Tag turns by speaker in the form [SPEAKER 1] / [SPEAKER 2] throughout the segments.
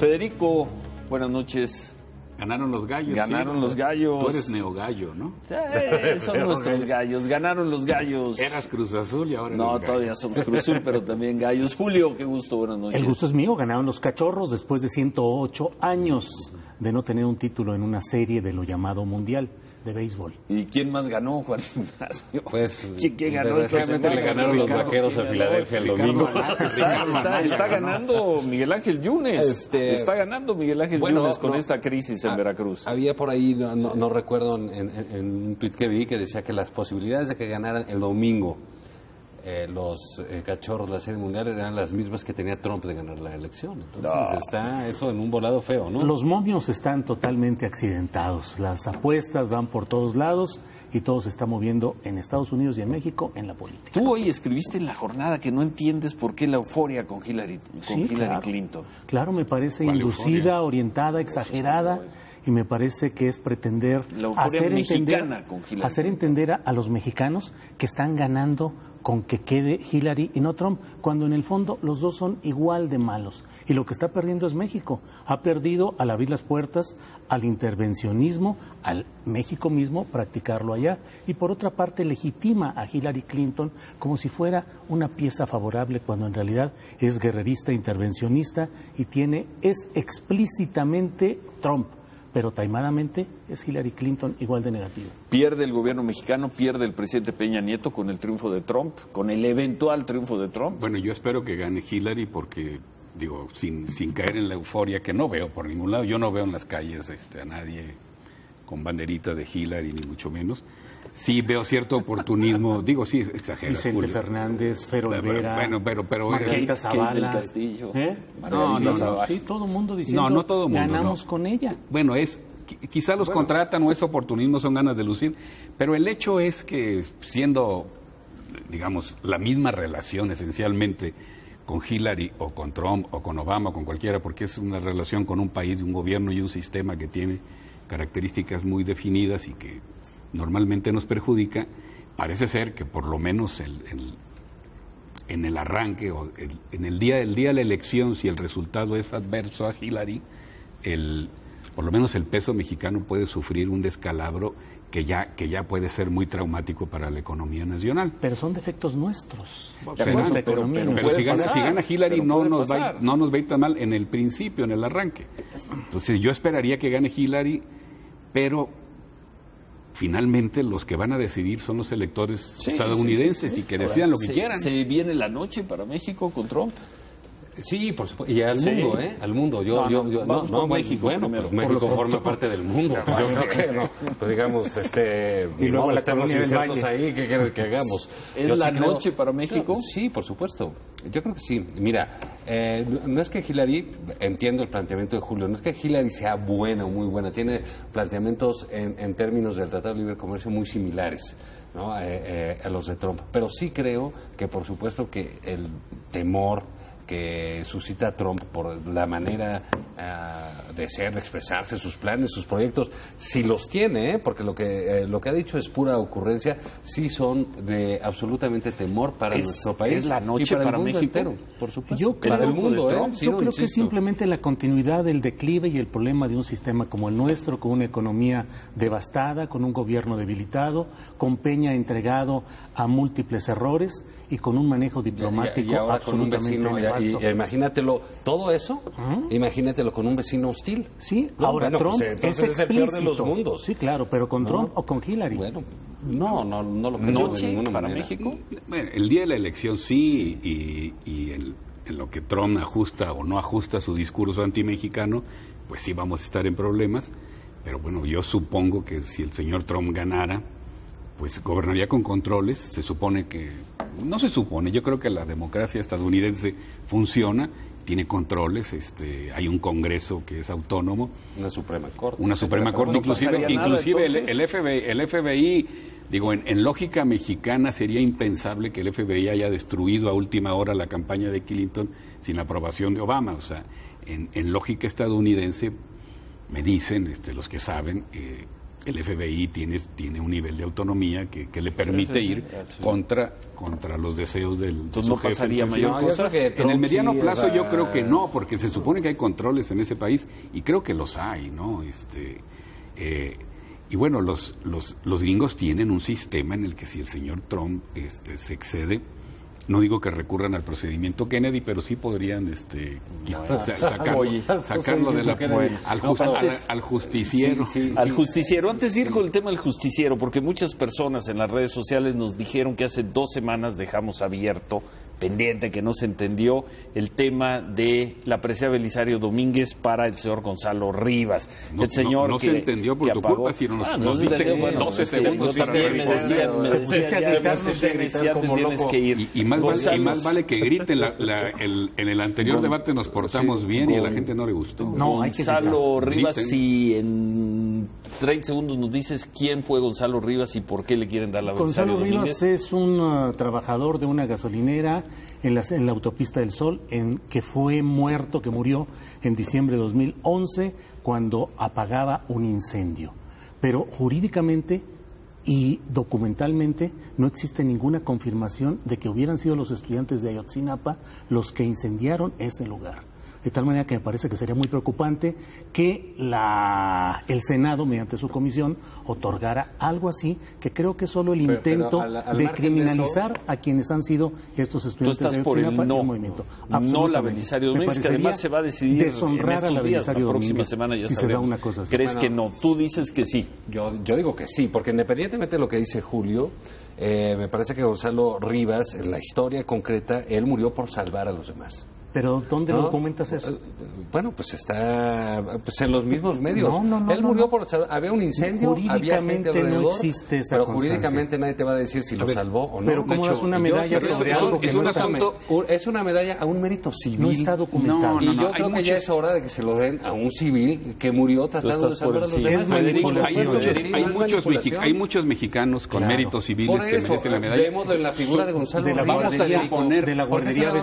[SPEAKER 1] Federico, buenas noches.
[SPEAKER 2] Ganaron los gallos.
[SPEAKER 1] Ganaron los gallos.
[SPEAKER 2] Tú eres neogallo, ¿no?
[SPEAKER 1] Sí, son nuestros gallos. Ganaron los gallos.
[SPEAKER 2] Eras Cruz Azul y ahora
[SPEAKER 1] no, todavía somos Cruz Azul, pero también gallos. Julio, qué gusto, buenas noches.
[SPEAKER 3] El gusto es mío. Ganaron los Cachorros después de 108 años de no tener un título en una serie de lo llamado Mundial de béisbol.
[SPEAKER 1] ¿Y quién más ganó, Juan Ignacio?
[SPEAKER 4] Pues,
[SPEAKER 1] ¿Quién ganó?
[SPEAKER 4] desgraciadamente le ganaron los Vaqueros a Filadelfia el domingo.
[SPEAKER 1] Está ganando Miguel Ángel Yunes. Está ganando Miguel Ángel Yunes con esta crisis en Veracruz.
[SPEAKER 4] Había por ahí, no recuerdo, en un tuit que vi que decía que las posibilidades de que ganaran el domingo los Cachorros la serie mundial eran las mismas que tenía Trump de ganar la elección. Entonces está eso en un volado feo, ¿no?
[SPEAKER 3] Los momios están totalmente accidentados. Las apuestas van por todos lados y todo se está moviendo en Estados Unidos y en México en la política.
[SPEAKER 1] Tú hoy escribiste en La Jornada que no entiendes por qué la euforia con Hillary Clinton.
[SPEAKER 3] Claro, me parece inducida, orientada, exagerada. Y me parece que es pretender hacer entender a los mexicanos que están ganando con que quede Hillary y no Trump, cuando en el fondo los dos son igual de malos. Y lo que está perdiendo es México. Ha perdido al abrir las puertas al intervencionismo, al México mismo practicarlo allá. Y por otra parte legitima a Hillary Clinton como si fuera una pieza favorable, cuando en realidad es guerrerista, intervencionista y es explícitamente Trump. Pero taimadamente es Hillary Clinton igual de negativa.
[SPEAKER 1] ¿Pierde el gobierno mexicano, pierde el presidente Peña Nieto con el triunfo de Trump, con el eventual triunfo de Trump?
[SPEAKER 2] Bueno, yo espero que gane Hillary porque, digo, sin caer en la euforia que no veo por ningún lado. Yo no veo en las calles a nadie con banderita de Hillary, ni mucho menos. Sí veo cierto oportunismo, digo, sí, exagero.
[SPEAKER 3] Vicente
[SPEAKER 2] Julio
[SPEAKER 3] Fernández, Fero Olvera,
[SPEAKER 2] pero
[SPEAKER 3] Margarita Zavala.
[SPEAKER 1] Del Castillo.
[SPEAKER 3] No. Sí, todo el mundo diciendo,
[SPEAKER 2] no todo mundo,
[SPEAKER 3] ganamos con ella.
[SPEAKER 2] Bueno, quizá los contratan o es oportunismo, son ganas de lucir, pero el hecho es que siendo, digamos, la misma relación esencialmente con Hillary o con Trump o con Obama o con cualquiera, porque es una relación con un país, un gobierno y un sistema que tiene características muy definidas y que normalmente nos perjudica, parece ser que por lo menos en el arranque o en el día de la elección, si el resultado es adverso a Hillary, por lo menos el peso mexicano puede sufrir un descalabro que ya puede ser muy traumático para la economía nacional.
[SPEAKER 3] Pero son defectos nuestros.
[SPEAKER 2] Pero si gana Hillary no nos va a ir tan mal en el principio, en el arranque. Entonces yo esperaría que gane Hillary, pero finalmente los que van a decidir son los electores estadounidenses y que decidan lo que quieran.
[SPEAKER 1] ¿Se viene la noche para México con Trump?
[SPEAKER 4] Sí, por supuesto. Y al mundo, ¿eh? Al mundo. No,
[SPEAKER 1] México.
[SPEAKER 4] Bueno, pues México forma parte del mundo. Pues yo creo que no. Pues digamos,
[SPEAKER 3] y luego
[SPEAKER 4] estamos insertos ahí, ¿qué quieres que hagamos?
[SPEAKER 1] ¿Es la noche para México?
[SPEAKER 4] Sí, por supuesto. Yo creo que sí. Mira, no es que Hillary, entiendo el planteamiento de Julio, no es que Hillary sea buena o muy buena. Tiene planteamientos en términos del Tratado de Libre Comercio muy similares, ¿no? A los de Trump. Pero sí creo que, por supuesto, que el temor que suscita Trump por la manera de ser, de expresarse, sus planes, sus proyectos, si los tiene, porque lo que ha dicho es pura ocurrencia, sí son de absolutamente temor para nuestro país.
[SPEAKER 1] Es la noche para
[SPEAKER 4] el mundo
[SPEAKER 1] México
[SPEAKER 4] entero, por supuesto.
[SPEAKER 3] Yo creo, que es simplemente la continuidad del declive y el problema de un sistema como el nuestro, con una economía devastada, con un gobierno debilitado, con Peña entregado a múltiples errores y con un manejo diplomático
[SPEAKER 4] y ahora con un vecino, imagínatelo, todo eso, imagínatelo con un vecino hostil.
[SPEAKER 3] Sí, ahora Trump
[SPEAKER 4] es el peor de los mundos.
[SPEAKER 3] Sí, claro, pero con Trump o con Hillary.
[SPEAKER 4] Bueno, no lo creo de ninguna
[SPEAKER 1] para
[SPEAKER 4] manera.
[SPEAKER 1] México.
[SPEAKER 2] Bueno, el día de la elección sí, y en lo que Trump ajusta o no ajusta su discurso antimexicano, pues sí vamos a estar en problemas, pero bueno, yo supongo que si el señor Trump ganara, pues gobernaría con controles. Yo creo que la democracia estadounidense funciona, tiene controles, hay un Congreso que es autónomo,
[SPEAKER 4] una Suprema Corte,
[SPEAKER 2] inclusive el FBI, digo, en lógica mexicana sería impensable que el FBI haya destruido a última hora la campaña de Clinton sin la aprobación de Obama. O sea, en lógica estadounidense me dicen los que saben el FBI tiene un nivel de autonomía que le permite ir contra los deseos del
[SPEAKER 1] Entonces no pasaría mayor cosa.
[SPEAKER 2] En el mediano plazo yo creo que no, porque se supone que hay controles en ese país y creo que los hay, ¿no? Y bueno, los gringos tienen un sistema en el que si el señor Trump se excede, no digo que recurran al procedimiento Kennedy, pero sí podrían sacarlo de la al justiciero.
[SPEAKER 1] Al justiciero. Antes de ir con el tema del justiciero, porque muchas personas en las redes sociales nos dijeron que hace 2 semanas dejamos abierto, pendiente, que no se entendió, el tema de la presea Belisario Domínguez para el señor Gonzalo Rivas.
[SPEAKER 2] El señor no se entendió por tu culpa, si nos diste 12 segundos para
[SPEAKER 1] tienes que ir.
[SPEAKER 2] Y más vale que griten. En el anterior debate nos portamos bien y a la gente no le gustó.
[SPEAKER 1] Gonzalo Rivas, si en 30 segundos nos dices quién fue Gonzalo Rivas y por qué le quieren dar la Belisario
[SPEAKER 3] Gonzalo Rivas es un trabajador de una gasolinera en la autopista del Sol, que murió en diciembre de 2011 cuando apagaba un incendio. Pero jurídicamente y documentalmente no existe ninguna confirmación de que hubieran sido los estudiantes de Ayotzinapa los que incendiaron ese lugar. De tal manera que me parece que sería muy preocupante que el Senado, mediante su comisión, otorgara algo así, que creo que es solo el intento de criminalizar a quienes han sido estos estudiantes de Ayotzinapa y el movimiento.
[SPEAKER 1] No la Belisario Domínguez, que además se va a decidir
[SPEAKER 3] deshonrar a la Belisario
[SPEAKER 1] próxima semana, ya
[SPEAKER 3] si se da una cosa así.
[SPEAKER 1] ¿Crees que no? Tú dices que sí.
[SPEAKER 4] Yo digo que sí, porque independientemente de lo que dice Julio, me parece que Gonzalo Rivas, en la historia concreta, él murió por salvar a los demás.
[SPEAKER 3] ¿Pero dónde documentas eso?
[SPEAKER 4] Bueno, pues está en los mismos medios. Él murió por había un incendio, había gente alrededor,
[SPEAKER 3] no existe esa
[SPEAKER 4] pero jurídicamente nadie te va a decir si lo salvó o no.
[SPEAKER 3] Pero ¿cómo das una medalla sobre algo que no está?
[SPEAKER 4] Es una medalla a un mérito civil.
[SPEAKER 3] No está documentado.
[SPEAKER 4] Y yo creo que ya es hora de que se lo den a un civil que murió tratando de salvar a los demás.
[SPEAKER 2] Hay muchos mexicanos con méritos civiles que merecen la medalla.
[SPEAKER 4] Vemos de la figura de Gonzalo Rivas.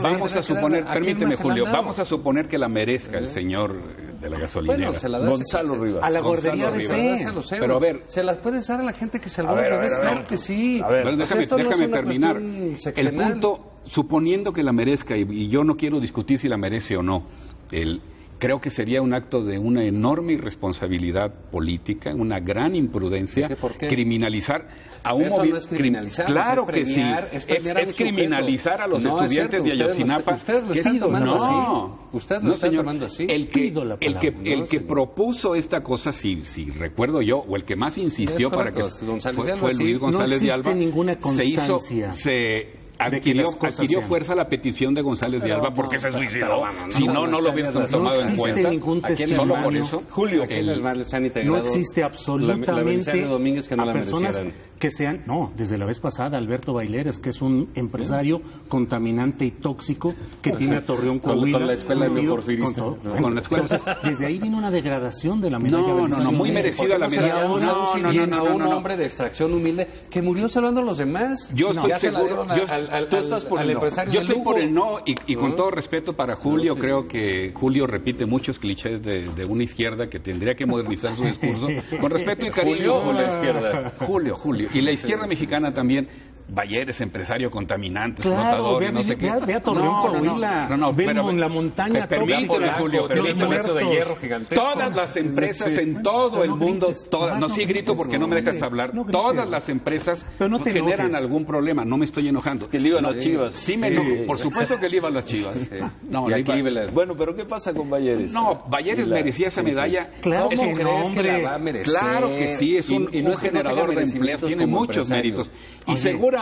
[SPEAKER 2] Vamos a suponer, permíteme, Julio, vamos a suponer que la merezca el señor de la gasolinera.
[SPEAKER 1] Gonzalo Rivas.
[SPEAKER 3] A la guardería
[SPEAKER 4] BC.
[SPEAKER 2] Pero a ver,
[SPEAKER 4] se las puedes dar a la gente que salvó a los bebés, claro que sí.
[SPEAKER 2] A ver, déjame terminar. El punto, suponiendo que la merezca, y yo no quiero discutir si la merece o no, creo que sería un acto de una enorme irresponsabilidad política, una gran imprudencia, criminalizar a un movimiento.
[SPEAKER 4] No es criminalizar,
[SPEAKER 2] claro que sí, es criminalizar a los estudiantes de Ayotzinapa.
[SPEAKER 4] Usted lo está tomando así. Usted lo está tomando así.
[SPEAKER 2] El que propuso esta cosa, si recuerdo yo, o el que más insistió para que fue Luis González de Alba, adquirió fuerza la petición de González de Alba porque se suicidó. Si no lo hubiesen tomado en cuenta. Solo por eso.
[SPEAKER 4] Julio,
[SPEAKER 3] no existe absolutamente
[SPEAKER 4] Domínguez que no
[SPEAKER 3] a
[SPEAKER 4] la
[SPEAKER 3] personas que sean, desde la vez pasada, Alberto Baileres, que es un empresario contaminante y tóxico que tiene a Torreón Coahuila.
[SPEAKER 4] Con la escuela de porfirista.
[SPEAKER 3] Entonces, desde ahí vino una degradación de la medalla.
[SPEAKER 2] No, muy merecida la medalla.
[SPEAKER 4] A un hombre de extracción humilde que murió salvando a los demás.
[SPEAKER 2] Yo estoy seguro. Yo estoy por el no, y con todo respeto para Julio, creo que Julio repite muchos clichés de una izquierda que tendría que modernizar su discurso. Con respeto y cariño. Julio. Y la izquierda mexicana también. Baileres, empresario contaminante, explotador,
[SPEAKER 3] no sé qué.
[SPEAKER 2] Ve
[SPEAKER 3] a Torreón, Coahuila. Vemos en la montaña.
[SPEAKER 2] Permíteme, Julio,
[SPEAKER 4] de hierro gigantesco.
[SPEAKER 2] Todas las empresas en todo el mundo, no sí grito porque no me dejas hablar. Todas las empresas generan algún problema. No me estoy enojando.
[SPEAKER 1] Que le iban las Chivas.
[SPEAKER 2] Sí me enojo. Por supuesto que le iban las Chivas.
[SPEAKER 1] Bueno, pero ¿qué pasa con Baileres?
[SPEAKER 2] No, Baileres merecía esa medalla.
[SPEAKER 3] Claro,
[SPEAKER 4] ¿cómo crees que la va a merecer?
[SPEAKER 2] Claro que sí, es un generador de empleo, tiene muchos méritos. Y seguramente,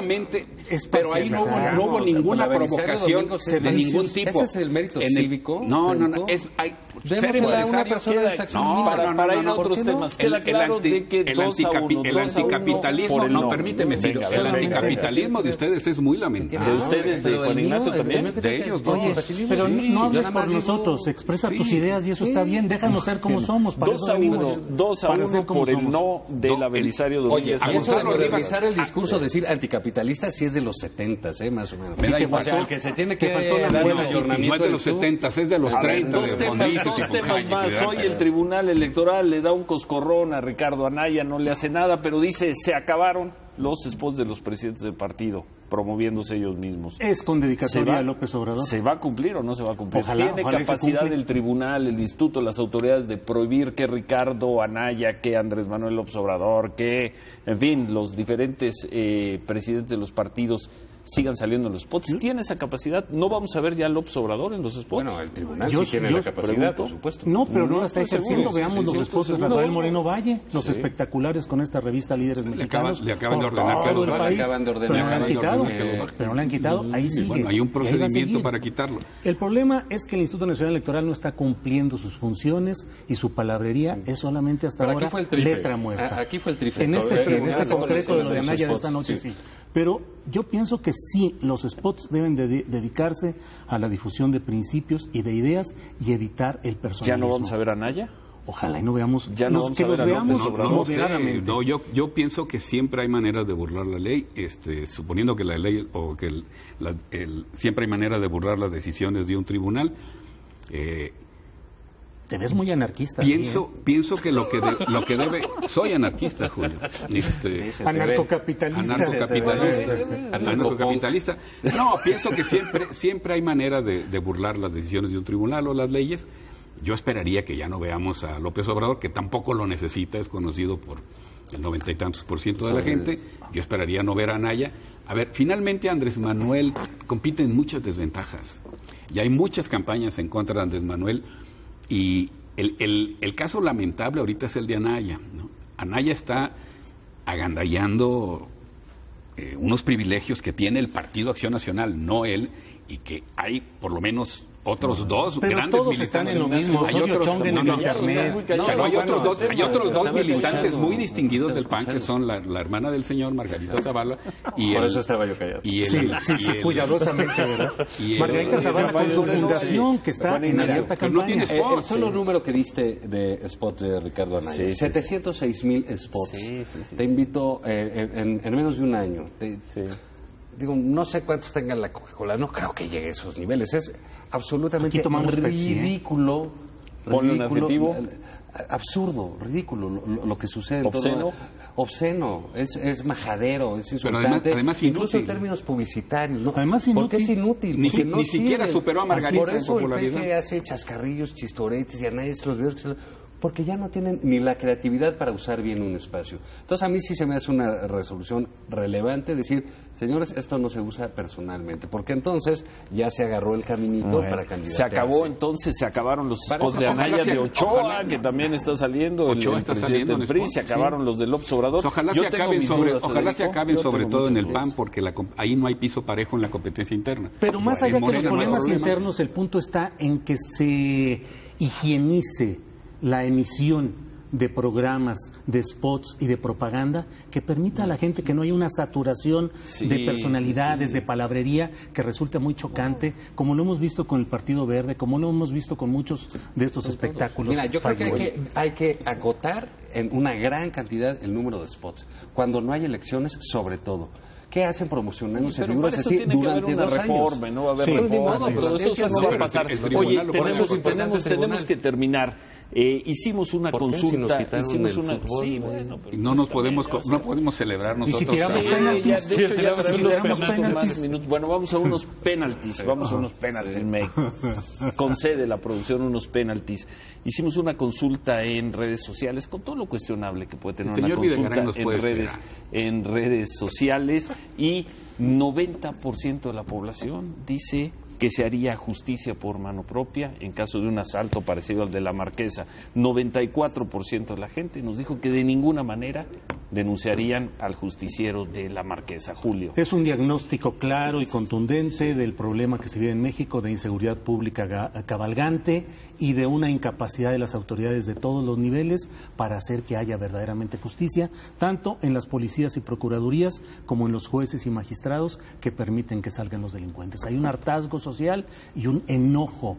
[SPEAKER 2] pero ahí no hubo ninguna provocación de ningún tipo.
[SPEAKER 4] ¿Ese es el mérito cívico?
[SPEAKER 2] No, ser empresario
[SPEAKER 1] para ir a otros temas. Queda claro de que
[SPEAKER 2] el anticapitalismo, permíteme decir, el anticapitalismo de ustedes es muy lamentable.
[SPEAKER 1] ¿De ustedes, de Juan Ignacio también?
[SPEAKER 2] De ellos dos.
[SPEAKER 3] Pero no hables por nosotros, expresa tus ideas y eso está bien, déjanos ser como somos.
[SPEAKER 1] 2-1 por el no de la Belisario Domínguez.
[SPEAKER 4] Oye, a Gonzalo revisar el discurso, decir anticapitalismo anarcocapitalista sí es de los 70s, más o menos.
[SPEAKER 2] Sí,
[SPEAKER 4] o sea, el que se tiene que dar el ayornamiento...
[SPEAKER 2] No es de los 70s, es de los 30.
[SPEAKER 1] Dos temas más. Hoy el Tribunal Electoral le da un coscorrón a Ricardo Anaya, no le hace nada, pero dice, se acabaron los spots de los presidentes del partido, promoviéndose ellos mismos.
[SPEAKER 3] ¿Es con dedicatoria a López Obrador?
[SPEAKER 1] ¿Se va a cumplir o no se va a cumplir?
[SPEAKER 3] Ojalá,
[SPEAKER 1] ¿Tiene capacidad el tribunal, el instituto, las autoridades de prohibir que Ricardo Anaya, que Andrés Manuel López Obrador, que, en fin, los diferentes presidentes de los partidos sigan saliendo en los spots? ¿Tiene esa capacidad? ¿No vamos a ver ya a López Obrador en los spots?
[SPEAKER 4] Bueno, el tribunal sí tiene la capacidad, por supuesto.
[SPEAKER 3] No, pero no la está ejerciendo. Veamos los spots de Rafael Moreno Valle, los espectaculares con esta revista Líderes Mexicanos.
[SPEAKER 2] Le acaban de ordenar que
[SPEAKER 3] los acaban de ordenar. Pero no le han quitado, ahí sigue.
[SPEAKER 2] Bueno, hay un procedimiento para quitarlo.
[SPEAKER 3] El problema es que el Instituto Nacional Electoral no está cumpliendo sus funciones y su palabrería es solamente hasta ahora letra muerta.
[SPEAKER 4] Aquí fue el trife.
[SPEAKER 3] En este concreto de lo de Anaya de esta noche, sí. Pero yo pienso que sí, los spots deben dedicarse a la difusión de principios y de ideas y evitar el personalismo.
[SPEAKER 1] ¿Ya no vamos a ver a Anaya?
[SPEAKER 3] Ojalá y no veamos,
[SPEAKER 1] ya no vamos
[SPEAKER 3] que
[SPEAKER 1] a
[SPEAKER 3] los
[SPEAKER 1] ver
[SPEAKER 3] veamos
[SPEAKER 2] moderadamente. No, yo pienso que siempre hay maneras de burlar la ley, suponiendo que la ley o que siempre hay manera de burlar las decisiones de un tribunal.
[SPEAKER 3] Te ves muy anarquista.
[SPEAKER 2] Pienso que lo que debe... Soy anarquista, Julio. Anarcocapitalista. No, pienso que siempre hay manera de burlar las decisiones de un tribunal o las leyes. Yo esperaría que ya no veamos a López Obrador, que tampoco lo necesita, es conocido por el 90 y tantos % de la gente. Yo esperaría no ver a Anaya. A ver, finalmente Andrés Manuel compite en muchas desventajas. Y hay muchas campañas en contra de Andrés Manuel. Y el caso lamentable ahorita es el de Anaya, ¿no? Anaya está agandallando unos privilegios que tiene el Partido Acción Nacional, no él, y que hay por lo menos otros dos
[SPEAKER 3] pero
[SPEAKER 2] grandes
[SPEAKER 3] todos
[SPEAKER 2] militantes.
[SPEAKER 3] Están en lo mismo. Hay
[SPEAKER 2] otros dos militantes muy distinguidos del PAN, que son la hermana del señor, Margarita Zavala.
[SPEAKER 4] Por eso estaba yo callado.
[SPEAKER 3] Cuidadosamente, ¿verdad? Margarita Zavala con su fundación, que está en abierta campaña.
[SPEAKER 2] No tiene
[SPEAKER 4] el solo número que diste de spots de Ricardo Anaya, 706,000 spots. Te invito en menos de un año. Digo, no sé cuántos tengan la Coca-Cola, no creo que llegue a esos niveles. Es absolutamente ridículo.
[SPEAKER 1] Ponle un adjetivo.
[SPEAKER 4] Absurdo, ridículo lo que sucede.
[SPEAKER 1] ¿Obsceno?
[SPEAKER 4] Obsceno, es majadero, es insultante.
[SPEAKER 2] Además
[SPEAKER 4] incluso en términos publicitarios. ¿No?
[SPEAKER 3] Además inútil.
[SPEAKER 4] ¿Por qué es inútil?
[SPEAKER 2] Ni siquiera superó a Margarita.
[SPEAKER 4] Por eso el PG hace chascarrillos, chistoretes y a nadie los videos que se... Porque ya no tienen ni la creatividad para usar bien un espacio. Entonces a mí sí se me hace una resolución relevante decir, señores, esto no se usa personalmente, porque entonces ya se agarró el caminito para candidatearse.
[SPEAKER 1] Se acabó entonces, se acabaron los spots de Anaya, de Ochoa, que también está saliendo,
[SPEAKER 2] Ochoa está saliendo
[SPEAKER 1] del PRI, se acabaron los de López Obrador.
[SPEAKER 2] Ojalá se acaben sobre todo en el PAN, porque ahí no hay piso parejo en la competencia interna.
[SPEAKER 3] Pero más allá de los problemas internos, el punto está en que se higienice la emisión de programas, de spots y de propaganda que permita a la gente que no haya una saturación de personalidades, de palabrería que resulta muy chocante, como lo hemos visto con el Partido Verde, como lo hemos visto con muchos de estos espectáculos.
[SPEAKER 4] Mira, yo creo que hay que acotar en una gran cantidad el número de spots, cuando no hay elecciones sobre todo. ¿Qué hacen promocionándose figuras así durante 2 años?
[SPEAKER 1] No va a haber reforma, pero eso no va a pasar. Oye, tenemos que terminar. Hicimos una consulta.
[SPEAKER 2] No podemos celebrar nosotros.
[SPEAKER 3] ¿Y si tiramos
[SPEAKER 1] penaltis? Bueno, vamos a unos penaltis. Me concede la producción unos penaltis. Hicimos una consulta en redes sociales con todo lo cuestionable que puede tener una consulta en redes sociales. Y 90% de la población dice que se haría justicia por mano propia en caso de un asalto parecido al de la Marquesa. 94% de la gente nos dijo que de ninguna manera denunciarían al justiciero de la Marquesa. Julio.
[SPEAKER 3] Es un diagnóstico claro y contundente del problema que se vive en México de inseguridad pública cabalgante y de una incapacidad de las autoridades de todos los niveles para hacer que haya verdaderamente justicia, tanto en las policías y procuradurías como en los jueces y magistrados que permiten que salgan los delincuentes. Hay un hartazgo social y un enojo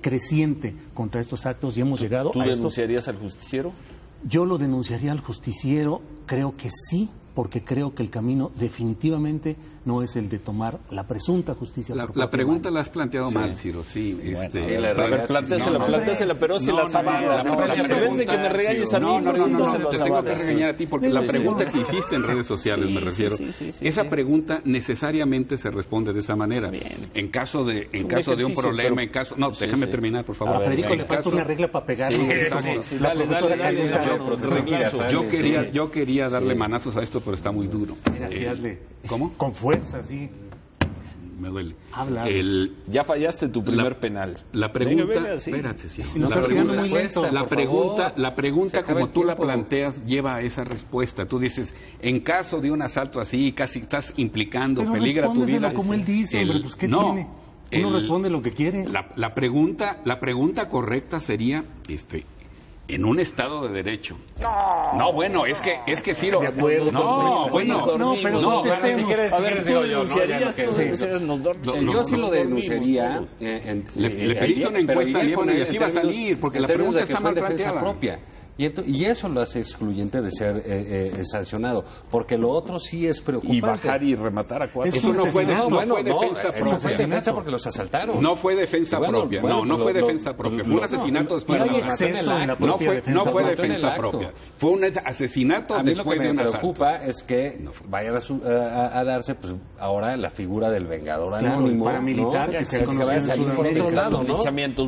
[SPEAKER 3] creciente contra estos actos y hemos llegado a esto.
[SPEAKER 1] ¿Tú denunciarías al justiciero?
[SPEAKER 3] Yo lo denunciaría al justiciero, creo que sí, porque creo que el camino definitivamente no es el de tomar la presunta justicia.
[SPEAKER 2] La pregunta la has planteado mal, Ciro, sí.
[SPEAKER 1] Plantéasela, pero se la sabía. En vez de que me regañes a mí,
[SPEAKER 2] te tengo que regañar a ti, porque la pregunta que hiciste en redes sociales, me refiero, esa pregunta necesariamente se responde de esa manera. En caso de un problema, déjame terminar, por favor.
[SPEAKER 3] A Federico le falta una regla para pegarle.
[SPEAKER 2] Yo quería darle manazos a esto, pero está muy duro. ¿Cómo?
[SPEAKER 3] Con fuerza, sí.
[SPEAKER 2] Me duele.
[SPEAKER 3] Habla.
[SPEAKER 1] Ya fallaste tu primer penal.
[SPEAKER 2] La pregunta, espérate, sí. La pregunta como tú la planteas lleva a esa respuesta. Tú dices, en caso de un asalto así, casi estás implicando,
[SPEAKER 3] pero
[SPEAKER 2] peligra tu vida.
[SPEAKER 3] Como él dice, hombre, pues ¿qué tiene? Uno responde lo que quiere.
[SPEAKER 2] La pregunta correcta sería, en un Estado de derecho. No, bueno, es que Ciro.
[SPEAKER 4] Yo sí lo denunciaría.
[SPEAKER 2] Le pediste una encuesta y así va a salir, porque la pregunta está mal planteada.
[SPEAKER 4] Y eso lo hace excluyente de ser sancionado, porque lo otro sí es preocupante.
[SPEAKER 1] Y bajar y rematar a 4.
[SPEAKER 2] Eso no fue defensa propia.
[SPEAKER 4] Fue defensa porque los asaltaron.
[SPEAKER 2] No fue defensa propia. No fue defensa propia. Fue un asesinato después de un asalto. No fue defensa propia. Fue un asesinato después de un asalto.
[SPEAKER 4] Lo que me preocupa es que vayan a darse, pues ahora la figura del vengador anónimo,
[SPEAKER 3] paramilitar, que se
[SPEAKER 4] vaya a salir por otro lado, ¿no?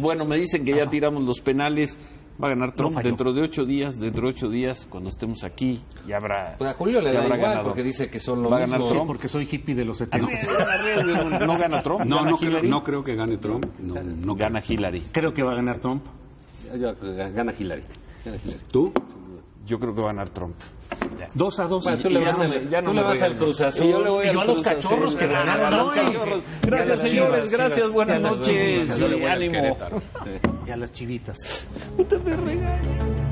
[SPEAKER 1] Bueno, me dicen que ya tiramos los penales. Va a ganar Trump dentro de 8 días, cuando estemos aquí, ya habrá.
[SPEAKER 4] Pues a Julio le da igual ganado. Porque dice que son lo
[SPEAKER 1] va
[SPEAKER 4] mismo.
[SPEAKER 1] A ganar Trump
[SPEAKER 3] porque soy hippie de los 70.
[SPEAKER 1] ¿No gana Trump?
[SPEAKER 2] No creo que gane Trump. No
[SPEAKER 1] gana Hillary.
[SPEAKER 3] Creo que va a ganar Trump.
[SPEAKER 4] Gana Hillary.
[SPEAKER 2] ¿Tú?
[SPEAKER 1] Yo creo que va a ganar Trump.
[SPEAKER 3] 2-2.
[SPEAKER 4] Bueno, tú le vas al Cruz Azul.
[SPEAKER 3] Y yo le voy a los Cachorros que ganaron.
[SPEAKER 1] Gracias, señores. Gracias, buenas noches.
[SPEAKER 3] Y a las Chivitas.
[SPEAKER 1] Puta, me regaño.